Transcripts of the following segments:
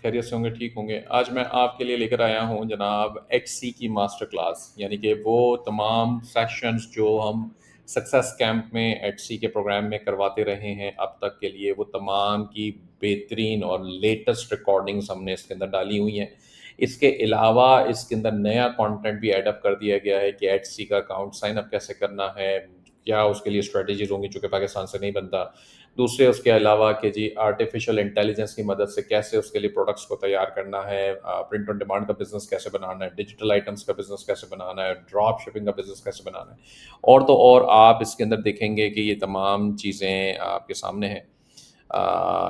खैरियत से होंगे, ठीक होंगे। आज मैं आपके लिए लेकर आया हूँ जनाब एक्ससी की मास्टर क्लास, यानी कि वो तमाम सेशंस जो हम सक्सेस कैंप में एक्ससी के प्रोग्राम में करवाते रहे हैं अब तक के लिए, वो तमाम की बेहतरीन और लेटेस्ट रिकॉर्डिंग्स हमने इसके अंदर डाली हुई हैं। इसके अलावा इसके अंदर नया कंटेंट भी ऐड अप कर दिया गया है कि एक्ससी का अकाउंट साइन अप कैसे करना है, क्या उसके लिए स्ट्रेटजीज होंगी, चूँकि पाकिस्तान से नहीं बनता। दूसरे उसके अलावा कि जी आर्टिफिशियल इंटेलिजेंस की मदद से कैसे उसके लिए प्रोडक्ट्स को तैयार करना है, प्रिंट ऑन डिमांड का बिजनेस कैसे बनाना है, डिजिटल आइटम्स का बिजनेस कैसे बनाना है, ड्रॉप शिपिंग का बिजनेस कैसे बनाना है। और तो और आप इसके अंदर देखेंगे कि ये तमाम चीज़ें आपके सामने हैं।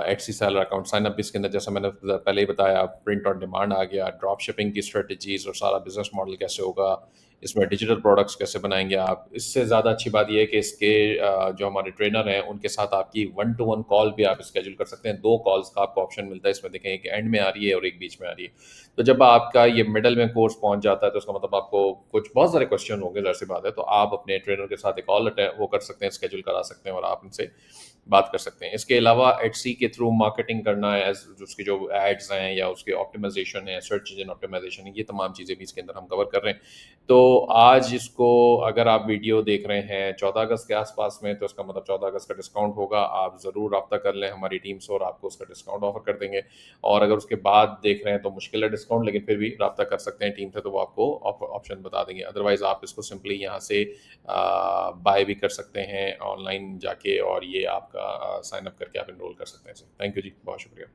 एक्सी सेलर अकाउंट साइन अप भी इसके अंदर, जैसा मैंने पहले ही बताया, प्रिंट ऑन डिमांड आ गया, ड्रॉप शिपिंग की स्ट्रेटजीज और सारा बिजनेस मॉडल कैसे होगा, इसमें डिजिटल प्रोडक्ट्स कैसे बनाएंगे आप। इससे ज़्यादा अच्छी बात यह है कि इसके जो हमारे ट्रेनर हैं उनके साथ आपकी 1-to-1 कॉल भी आप स्केड्यूल कर सकते हैं। 2 कॉल्स का आपको ऑप्शन मिलता है इसमें, देखें एक एंड में आ रही है और एक बीच में आ रही है। तो जब आपका ये मिडल में कोर्स पहुंच जाता है तो उसका मतलब आपको कुछ बहुत सारे क्वेश्चन होंगे, ज़ाहिर सी बात है, तो आप अपने ट्रेनर के साथ एक कॉल वो कर सकते हैं, स्केड्यूल करा सकते हैं और आप उनसे बात कर सकते हैं। इसके अलावा एटसी के थ्रू मार्केटिंग करना है, उसकी जो एड्स हैं या उसके ऑप्टिमाइजेशन है, सर्च इंजन ऑप्टिमाइजेशन है, ये तमाम चीज़ें भी इसके अंदर हम कवर कर रहे हैं। तो आज इसको अगर आप वीडियो देख रहे हैं 14 अगस्त के आसपास में, तो इसका मतलब 14 अगस्त का डिस्काउंट होगा। आप ज़रूर रब्ता कर लें हमारी टीम से और आपको उसका डिस्काउंट ऑफर कर देंगे। और अगर उसके बाद देख रहे हैं तो मुश्किल है डिस्काउंट, लेकिन फिर भी रब्ता कर सकते हैं टीम से, तो वो आपको ऑप्शन बता देंगे। अदरवाइज़ आप इसको सिंपली यहाँ से बाय भी कर सकते हैं ऑनलाइन जाके, और ये आपका साइन अप करके आप इनरोल कर सकते हैं। थैंक यू जी, बहुत शुक्रिया।